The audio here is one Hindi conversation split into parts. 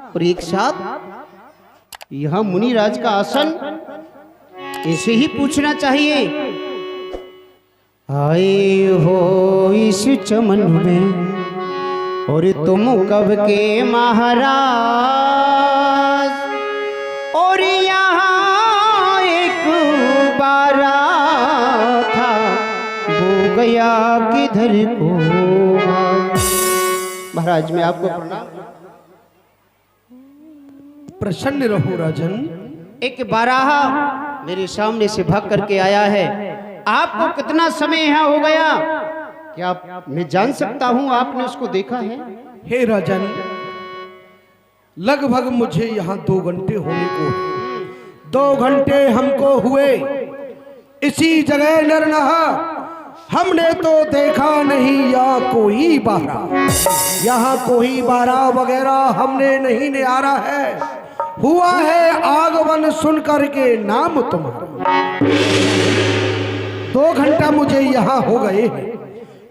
और एक साथ यहाँ मुनिराज का आसन, इसे ही पूछना चाहिए। आए हो इस चमन में और तुम कब के महाराज, और यहाँ एक बारा था वो गया किधर को। महाराज मैं आपको प्रणाम। प्रसन्न रहो राजन। एक बाराहा मेरे सामने से भाग करके आया है। आपको कितना समय यहाँ हो गया, क्या मैं जान सकता हूँ? आपने उसको देखा है? हे राजन, लगभग मुझे यहाँ 2 घंटे होने को है। 2 घंटे हमको हुए इसी जगह नरनहा। हमने तो देखा नहीं या कोई बारा, यहाँ कोई बारा वगैरह हमने नहीं निहारा है। हुआ है आगमन सुन करके नाम तुम्हारा। 2 घंटा मुझे यहाँ हो गए हैं,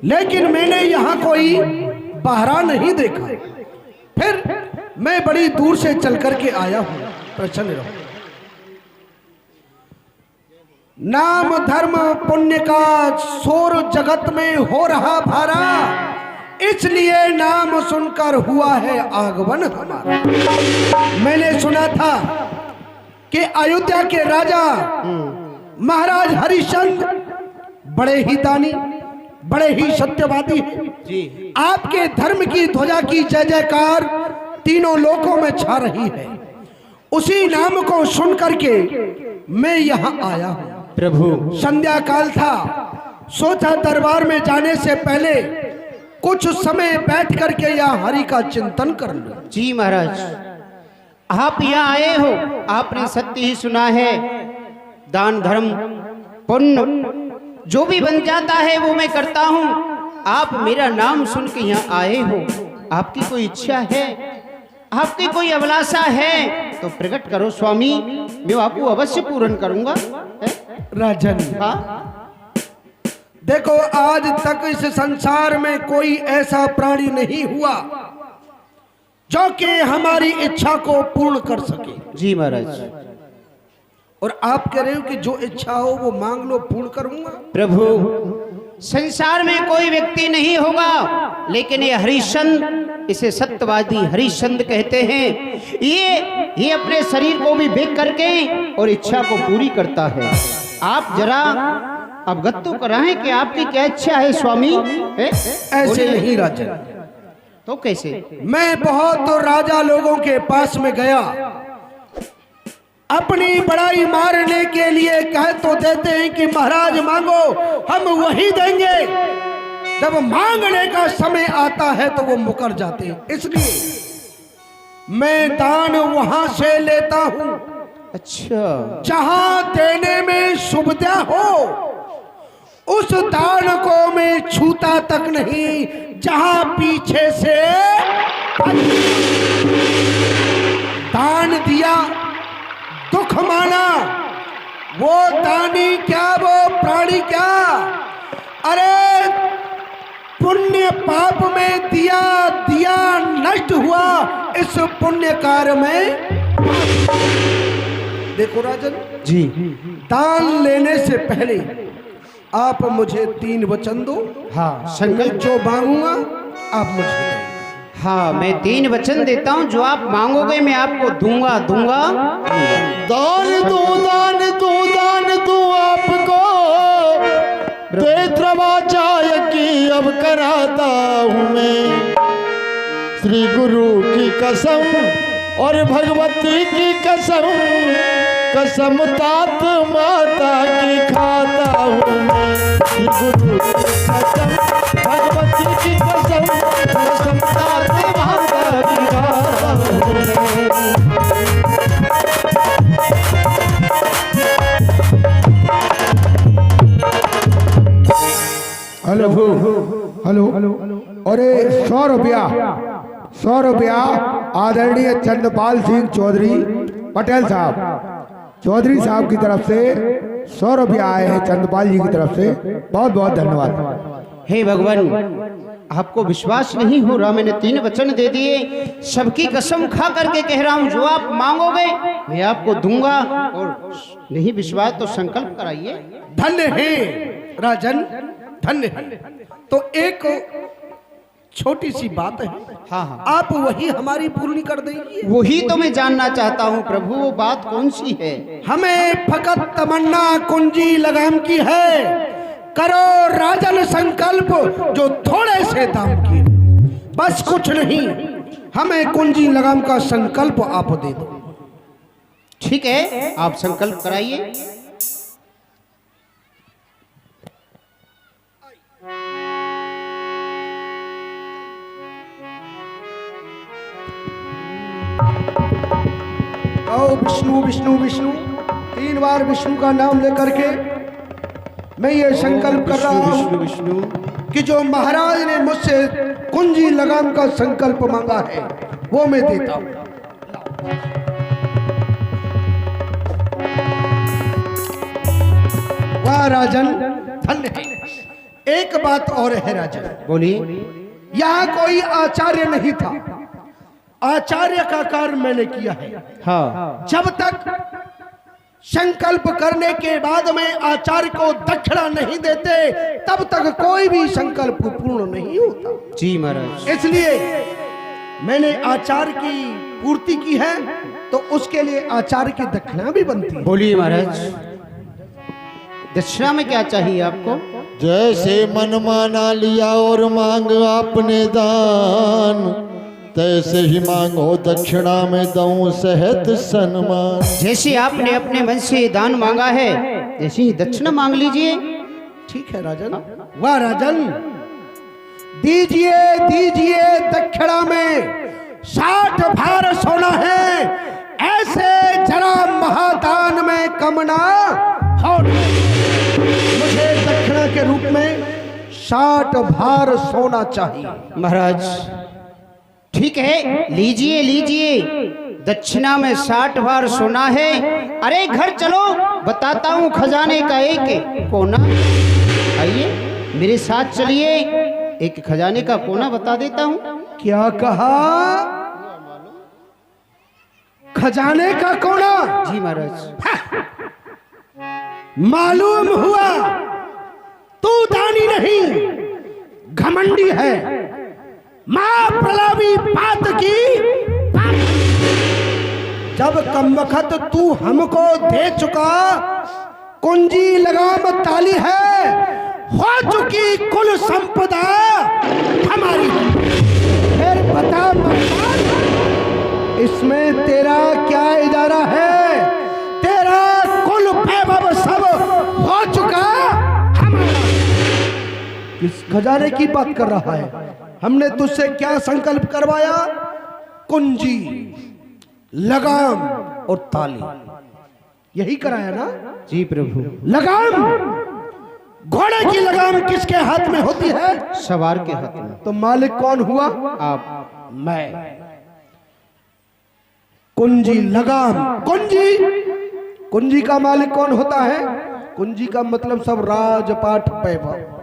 लेकिन मैंने यहाँ कोई बारा नहीं देखा। फिर मैं बड़ी दूर से चल करके आया हूँ। प्रसन्न रहो। नाम धर्म पुण्य का शोर जगत में हो रहा भारा, इसलिए नाम सुनकर हुआ है आगमन हमारा। मैंने सुना था कि अयोध्या के राजा महाराज हरिश्चंद्र बड़े ही दानी, बड़े ही सत्यवादी हैं। आपके धर्म की ध्वजा की जय जयकार तीनों लोकों में छा रही है। उसी नाम को सुन करके मैं यहाँ आया हूँ। प्रभु संध्या काल था, सोचा दरबार में जाने से पहले कुछ समय बैठ करके यहाँ हरि का चिंतन कर लो। जी महाराज, आप यहाँ आए हो, आपने सत्य ही सुना है। दान धर्म पुण्य जो भी बन जाता है वो मैं करता हूँ। आप मेरा नाम सुन के यहाँ आए हो, आपकी कोई इच्छा है, आपकी कोई अभिलाषा है तो प्रकट करो स्वामी, मैं आपको अवश्य पूर्ण करूंगा। राजन, हाँ? देखो आज तक इस संसार में कोई ऐसा प्राणी नहीं हुआ जो कि हमारी इच्छा को पूर्ण कर सके। जी महाराज। और आप कह रहे हो कि जो इच्छा हो वो मांग लो, पूर्ण करूंगा। प्रभु संसार में कोई व्यक्ति नहीं होगा, लेकिन ये हरिश्चंद्र, इसे सत्यवादी हरिश्चंद्र कहते हैं। ये अपने शरीर को भी बेच करके और इच्छा को पूरी करता है। आप जरा अवगत तो कराएं कि आपकी क्या इच्छा है स्वामी? ऐसे नहीं राजन। तो कैसे? मैं बहुत राजा लोगों के पास में गया, अपनी बड़ाई मारने के लिए कह तो देते हैं कि महाराज मांगो, हम वही देंगे। जब मांगने का समय आता है तो वो मुकर जाते हैं। इसलिए मैं दान वहां से लेता हूं अच्छा, जहां देने में सुविधा हो। उस दान को मैं छूता तक नहीं जहां पीछे से दान दिया, दुख माना। वो दानी क्या, वो प्राणी क्या? अरे पुण्य पाप में दिया दिया नष्ट हुआ, इस पुण्य कार्य में। देखो राजन जी, दान लेने से पहले आप मुझे 3 वचन दो। हाँ संकल्प जो मांगूंगा आप मुझे देंगे। हाँ, मैं 3 वचन देता हूँ, जो आप मांगोगे मैं आपको दूंगा दूंगा। दान दो दान दो दान दो आपको, देत्रवाचाय की अब कराता हूँ मैं। श्री गुरु की कसम और भगवती की कसम, कसम तात माता की खाता हूँ मैं। श्री गुरु की कसम, भगवती की कसम, कसम तात माता की खाता हूँ मैं। हेलो हेलो, अरे 100 रुपया आदरणीय चंद्रपाल सिंह चौधरी पटेल साहब, चौधरी साहब की तरफ से 100 रुपया आए हैं चंद्रपाल जी की तरफ से। बहुत बहुत धन्यवाद। हे भगवान, आपको विश्वास नहीं हो रहा? मैंने 3 वचन दे दिए, सबकी कसम खा करके कह रहा हूं, जो आप मांगोगे मैं आपको दूंगा। और नहीं विश्वास तो संकल्प कराइए। धन्य है राजन, धन्य है। तो एक छोटी सी बात है, हाँ हाँ, आप वही हमारी पूर्ण कर देंगे? वही तो मैं जानना चाहता हूँ प्रभु, वो बात कौन सी है? हमें फकत तमन्ना कुंजी लगाम की है, करो राजन संकल्प जो थोड़े से दाम की, बस कुछ नहीं, हमें कुंजी लगाम का संकल्प आप दे दो। ठीक है, आप संकल्प कराइए। आओ विष्णु विष्णु विष्णु, 3 बार विष्णु का नाम लेकर के मैं ये संकल्प कर रहा हूँ विष्णु कि जो महाराज ने मुझसे कुंजी लगाम का संकल्प मांगा है वो मैं देता हूँ। वाह राजन, धन्य है। एक बात और है राजन, बोलिए। यहाँ कोई आचार्य नहीं था, आचार्य का कार्य मैंने किया है। हाँ, जब तक संकल्प करने के बाद में आचार्य को दक्षिणा नहीं देते तब तक कोई भी संकल्प पूर्ण नहीं होता। जी महाराज। इसलिए मैंने आचार्य की पूर्ति की है, तो उसके लिए आचार्य की दक्षिणा भी बनती है। बोलिए महाराज, दक्षिणा में क्या चाहिए आपको? जैसे मन माना लिया और मांग आपने दान, तैसे ही मांगो दक्षिणा में दऊं सहत सन्मान। जैसे आपने अपने मन से दान मांगा है, जैसे ही दक्षिणा मांग लीजिए। ठीक है राजन। वाह राजन, दीजिए दीजिए दक्षिणा में 60 भार सोना है, ऐसे जरा महादान में कम ना हो। मुझे दक्षिणा के रूप में 60 भार सोना चाहिए। महाराज ठीक है, लीजिए लीजिए, दक्षिणा में 60 भार सोना है। अरे घर चलो, बताता हूँ खजाने का एक कोना। आइए मेरे साथ चलिए, एक खजाने का कोना बता देता हूँ। क्या कहा? खजाने का कोना? जी महाराज। मालूम हुआ तू दानी नहीं, घमंडी है। मां प्रलावी पात की जब कम वक्त तू हमको दे चुका, कुंजी लगाम ताली है, हो चुकी कुल संपदा हमारी। फिर बता महाराज, इसमें तेरा क्या इजारा है? तेरा कुल वैभव सब हो चुका हमारा। किस खजाने की बात कर रहा है? हमने तुझसे क्या संकल्प करवाया? कुंजी, लगाम और ताली, यही कराया ना? जी प्रभु। लगाम, घोड़े की लगाम किसके हाथ में होती है? सवार के हाथ में। तो मालिक कौन हुआ? आप। मैं। कुंजी, लगाम, कुंजी, कुंजी का मालिक कौन होता है? कुंजी का मतलब सब राजपाट वैभव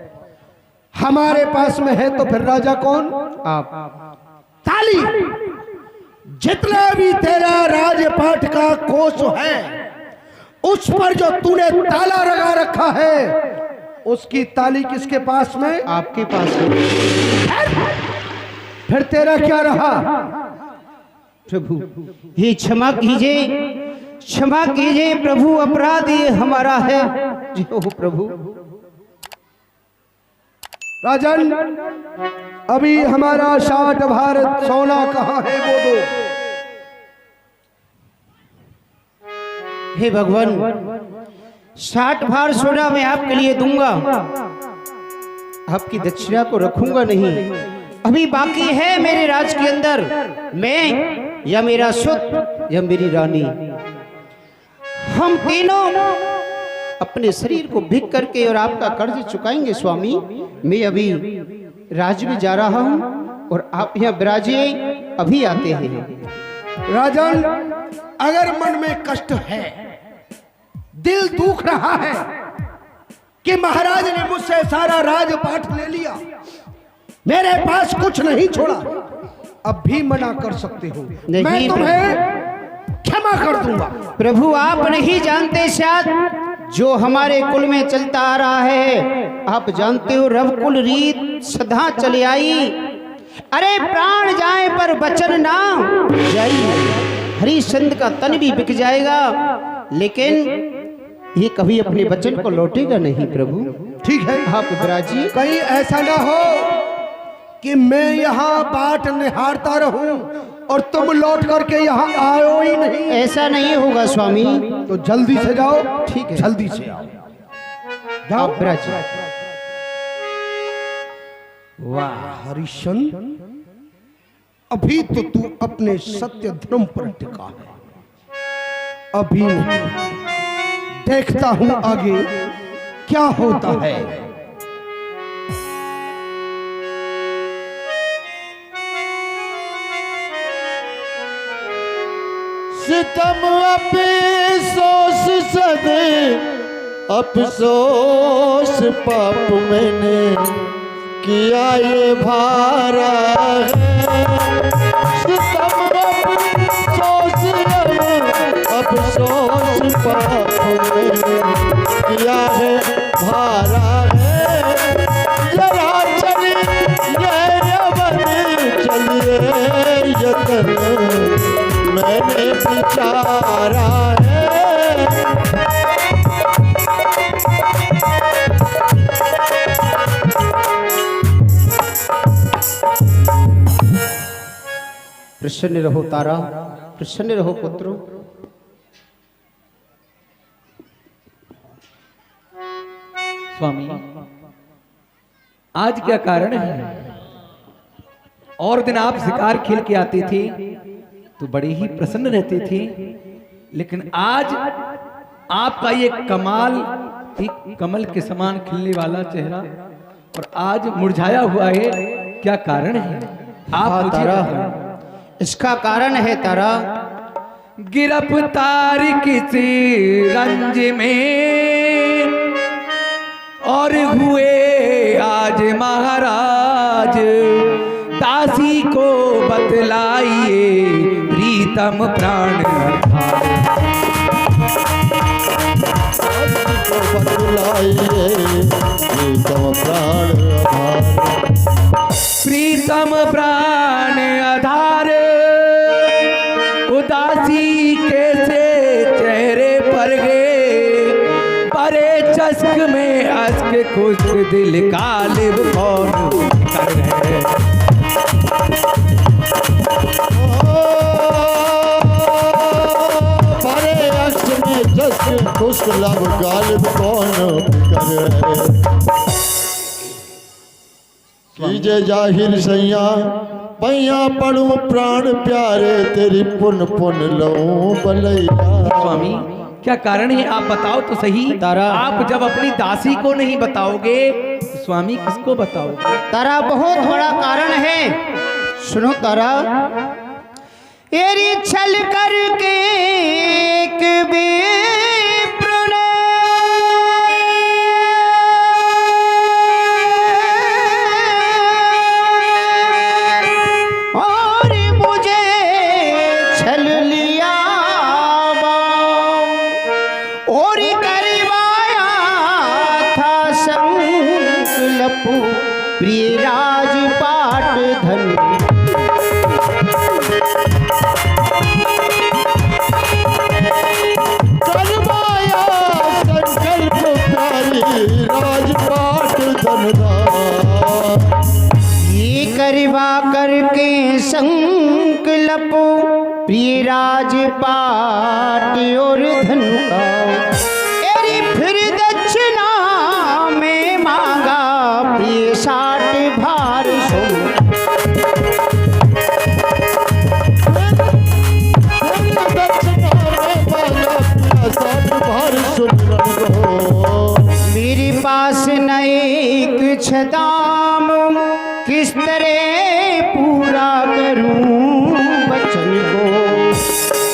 हमारे पास में है, तो फिर राजा कौन? आप। ताली, जितना भी तेरा राजपाट का कोष है, उस पर जो तूने ताला लगा रखा है, उसकी ताली किसके पास में? आपके पास है। फिर तेरा क्या रहा? प्रभु ये क्षमा कीजिए, क्षमा कीजिए प्रभु, अपराध ये हमारा है। जी हो प्रभु। राजन, अभी हमारा 60 भार सोना कहाँ है वो दो। हे भगवान, 60 भार सोना मैं आपके लिए दूंगा, आपकी दक्षिणा को रखूंगा नहीं। अभी बाकी है मेरे राज के अंदर, मैं या मेरा सुत या मेरी रानी, हम तीनों अपने शरीर को बिक करके और आपका कर्ज चुकाएंगे स्वामी। मैं अभी राज में जा रहा हूं और आप यहाँ विराजिए, अभी आते हैं। राजन, अगर मन में कष्ट है, दिल दुख रहा है कि महाराज ने मुझसे सारा राजपाट ले लिया, मेरे पास कुछ नहीं छोड़ा। अब भी मना कर सकते हो, नहीं, मैं तुम्हें क्षमा कर दूंगा। प्रभु आप नहीं जानते, शायद जो हमारे कुल में चलता आ रहा है, आप जानते हो रवकुल रीत सदा चली आई। अरे प्राण जाए पर वचन ना जाए, हरिश्चंद्र का तन भी बिक जाएगा, लेकिन ये कभी अपने वचन को लौटेगा नहीं। प्रभु ठीक है, आप विराजिए। कहीं ऐसा ना हो कि मैं यहाँ बाट निहारता रहूं और तुम लौट करके यहाँ आओ ही नहीं। ऐसा नहीं होगा स्वामी। तो जल्दी से जाओ। ठीक है, जल्दी से आओ, जाओ। आप विराजिए। वाह हरिश्चंद्र, अभी तो तू अपने सत्य धर्म पर टिका है, अभी नहीं, देखता हूं आगे क्या होता है। सितम अफसोस सदे अफसोस पाप मैंने किया ये भारा है। सितम अफसोस पाप मैंने किया है भारा है। जरा चलिए यतन मैंने विचारा है। प्रसन्न रहो तारा, प्रसन्न रहो पुत्रो। स्वामी आज क्या कारण है? और दिन आप शिकार खेल के आते थे तो बड़े ही प्रसन्न रहते थे, लेकिन आज आपका ये कमाल, एक कमल के समान खिलने वाला चेहरा और आज मुरझाया हुआ है, क्या कारण है? आप हाँ, मुझे तारा, बताएं। इसका कारण है तारा, गिरफ्तार किसी रंज में और हुए आज महाराज। दासी को बतलाइए प्रीतम प्राण प्रीतम प्राण आधार। उदासी कैसे चेहरे पर गए, परे चस्क में अश्क खुश्क दिल कालिब कौन कर है। परे अश्क में जस्क खुश्क लब गालिब कौन कर। कीजे जाहिर सैया पैया पड़ू प्राण प्यारे, तेरी पुन पुन लऊं बलैया। स्वामी क्या कारण है आप बताओ तो सही। तारा, आप जब अपनी दासी को नहीं बताओगे तो स्वामी किसको बताओगे? तारा बहुत बड़ा कारण है। सुनो तारा, एरी छल करके एक विप्र ने और मुझे छल लिया और करवाया था संकल्प प्रिय राजपाट धन। करवाया संकल्प प्यारी राजपाट धनदार। ये करवा करके संकल्प प्रिय राजपाट और धन का, एरी फिर दक्षिणा में मांगा प्रिय 60 भार सोना। मेरे पास न एक छदाम, किस तरह पूरा करूं वचन को,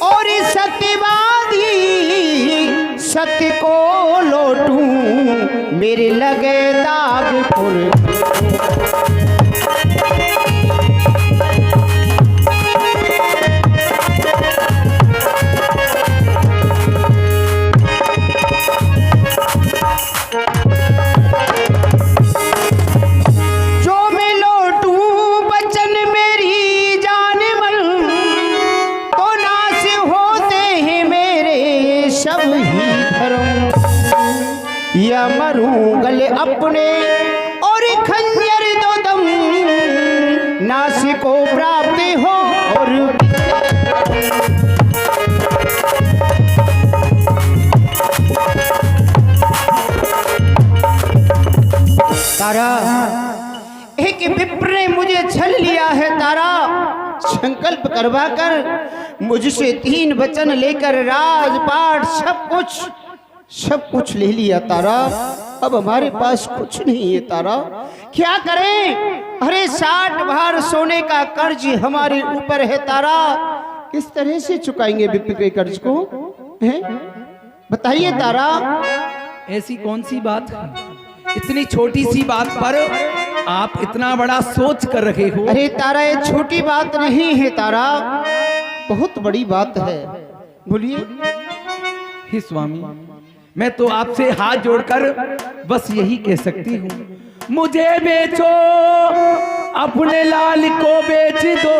और सत्यवादी सत्य को लौटूं मेरे लगे दाग पुर। या मरूं गले अपने और खंजर दो दम नास को प्राप्त हो और तारा एक विप्र ने मुझे छल लिया है तारा। संकल्प करवा कर मुझसे 3 वचन लेकर राजपाट सब कुछ ले लिया तारा। अब हमारे पास कुछ नहीं है तारा, क्या करें? अरे 60 भार सोने का कर्ज हमारे ऊपर है तारा। किस तरह से चुकाएंगे विप्र के कर्ज को, हैं? बताइए तारा। ऐसी कौन सी बात है? इतनी छोटी सी बात पर आप इतना बड़ा सोच कर रहे हो? अरे तारा, ये छोटी बात नहीं है तारा, बहुत बड़ी बात है। बोलिए। हे स्वामी, मैं तो आपसे हाथ जोड़कर बस यही कह सकती हूँ, मुझे बेचो, अपने लाल को बेच दो,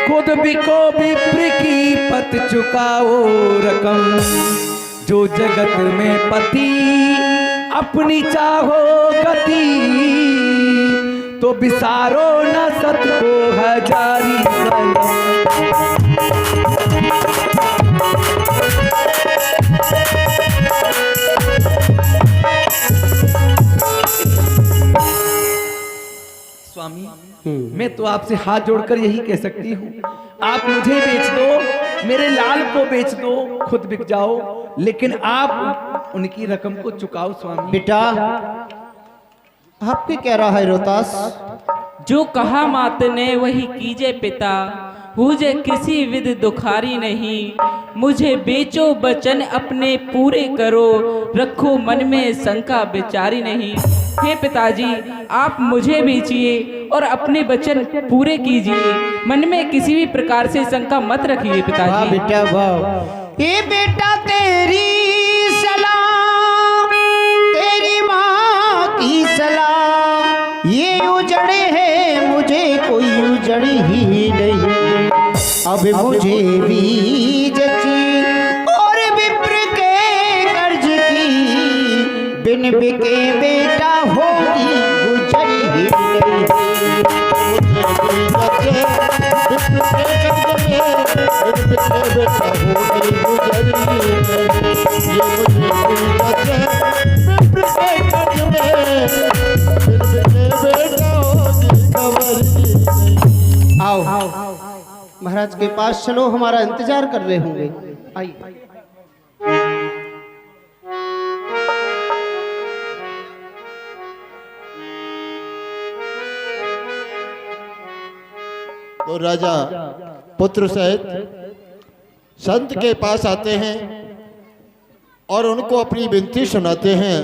खुद बिको विप्र की पत चुकाओ रकम, जो जगत में पति अपनी चाहो गति, तो बिसारो न सत को हजारी सनम। स्वामी, मैं तो आपसे हाथ जोड़कर यही कह सकती हूँ, आप मुझे बेच दो, मेरे लाल को बेच दो, खुद बिक जाओ, लेकिन आप उनकी रकम को चुकाओ स्वामी। बेटा, आपके क्या रहा है रोहतास? जो कहा मात ने वही कीजे पिता, मुझे किसी विध दुखारी नहीं, मुझे बेचो बचन अपने पूरे करो, रखो मन में शंका बेचारी नहीं। हे पिताजी, आप मुझे बेचिए और अपने वचन पूरे कीजिए, मन में किसी भी प्रकार से शंका मत रखिए वाह पिताजी। बेटा वाह। ये बेटा तेरी सलाह, तेरी माँ की सलाह, ये उजड़े है मुझे कोई उजड़ ही नहीं। अब मुझे भी जची और विप्र के कर्ज की, बिन बिके बेटा होगी गुजर ही आओ महाराज के पास चलो, हमारा इंतजार कर रहे होंगे। आइए। तो राजा पुत्र सहित संत के पास आते हैं और उनको अपनी विनती सुनाते हैं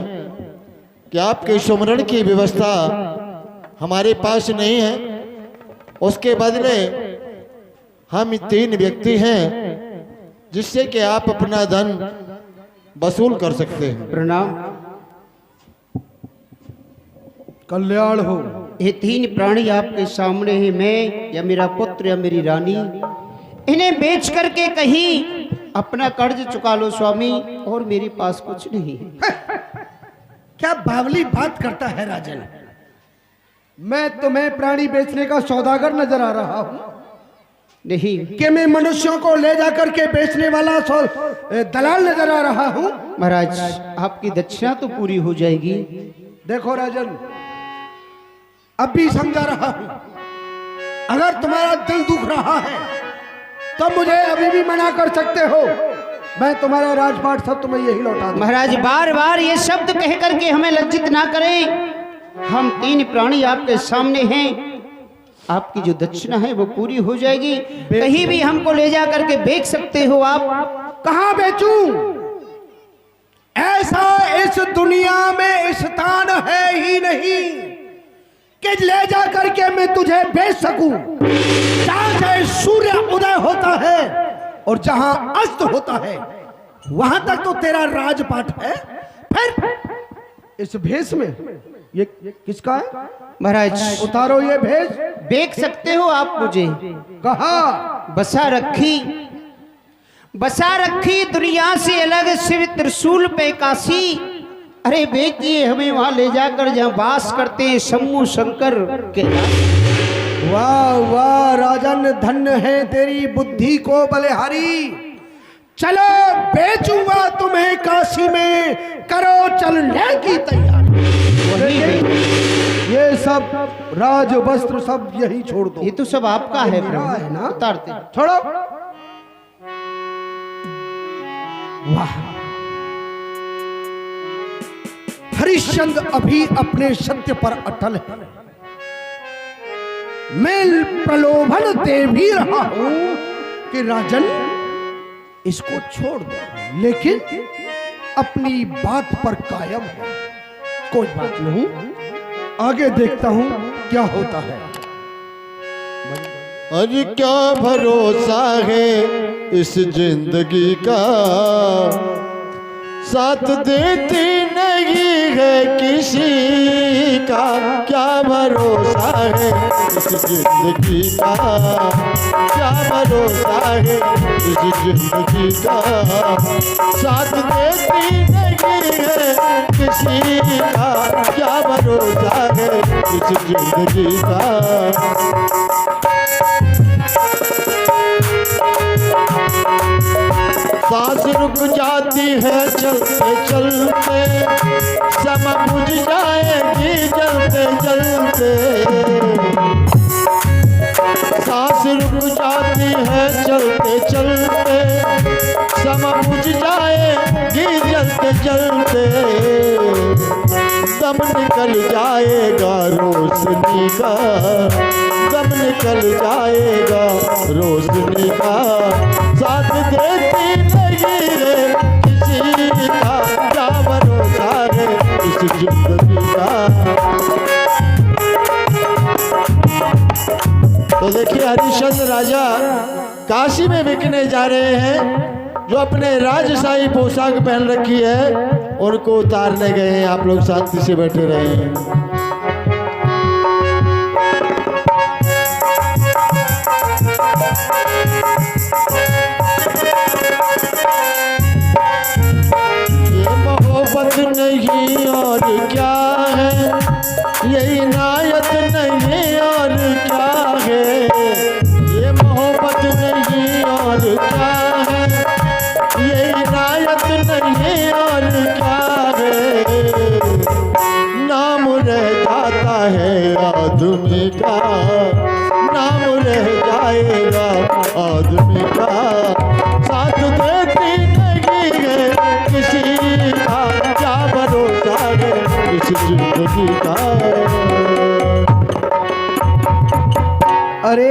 कि आपके सुमरण की व्यवस्था हमारे पास नहीं है, उसके बदले हम 3 व्यक्ति हैं जिससे कि आप अपना धन वसूल कर सकते हैं। प्रणाम। कल्याण हो। ये 3 प्राणी आपके सामने हैं, मैं या मेरा पुत्र या मेरी रानी। इन्हें बेच करके कहीं अपना कर्ज चुका लो स्वामी, और मेरे पास कुछ नहीं है। क्या बावली बात करता है राजन? मैं तुम्हें प्राणी बेचने का सौदागर नजर आ रहा हूं? नहीं। कि मैं मनुष्यों को ले जाकर के बेचने वाला दलाल नजर आ रहा हूं? महाराज, आपकी दक्षिणा तो पूरी हो जाएगी। देखो राजन, अब भी समझा रहा हूं, अगर तुम्हारा दिल दुख रहा है तो मुझे अभी भी मना कर सकते हो, मैं तुम्हारा राजपाट सब तुम्हें यही लौटा दूं। महाराज, बार बार ये शब्द कह करके हमें लज्जित ना करें। हम 3 प्राणी आपके सामने हैं, आपकी जो दक्षिणा है वो पूरी हो जाएगी। कहीं भी हमको ले जा करके बेच सकते हो आप। कहां बेचूं? ऐसा इस दुनिया में स्थान है ही नहीं कि ले जा करके मैं तुझे बेच सकूं। जहां से सूर्य उदय होता है और जहां अस्त होता है, वहां तक तो तेरा राजपाट है, फिर इस भेष में ये किसका है? महाराज, उतारो ये भेष। बेच सकते हो आप मुझे। कहा? बसा रखी दुनिया से अलग, शिव त्रिशूल पे काशी, अरे बेचिए हमें वहां ले जाकर जहाँ वास करते हैं शंभू शंकर के। वाह वाह राजन, धन्य है तेरी बुद्धि को बलिहारी। चलो बेचूंगा तुम्हें काशी में, करो चलने की तैयारी। ये सब राज वस्त्र सब यही छोड़ दो। ये तो सब आपका है मेरा है ना? उतारते छोड़ो। वाह, हरिश्चंद्र अभी अपने सत्य पर अटल है। मैं प्रलोभन दे भी रहा हूं कि राजन इसको छोड़ दो, लेकिन अपनी बात पर कायम है। कोई बात नहीं, आगे देखता हूं क्या होता है। अरे क्या भरोसा है इस जिंदगी का, साथ देती नहीं है किसी का। क्या भरोसा है इस जिंदगी का, क्या भरोसा है इस जिंदगी का, साथ देती नहीं है किसी का। क्या भरोसा है इस जिंदगी का। सांस रुक जाती है चलते चलते, समय बुझ जाएगी जलते जलते। सांस रुक जाती है चलते चलते, समय बुझ जाएगी जलते जलते। दम निकल जाएगा रोशनी का, दम निकल जाएगा रोशनी का, साथ देती नहीं है किसी का। क्या भरोसा है इस जिंदगी का। तो देखिए हरिश्चंद्र राजा काशी में बिकने जा रहे हैं। जो अपने राजशाही पोशाक पहन रखी है उनको उतारने गए हैं। आप लोग शांति से बैठे रहे हैं। मोहब्बत नहीं और क्या है, ये इनायत नहीं और क्या है। ये मोहब्बत नहीं और क्या है, ये इनायत नहीं और क्या है। नाम रह जाता है आदमी का, नाम रह जाएगा आदमी का, साथ देती नहीं है किसी का। क्या भरोसा है इस जिंदगी का। अरे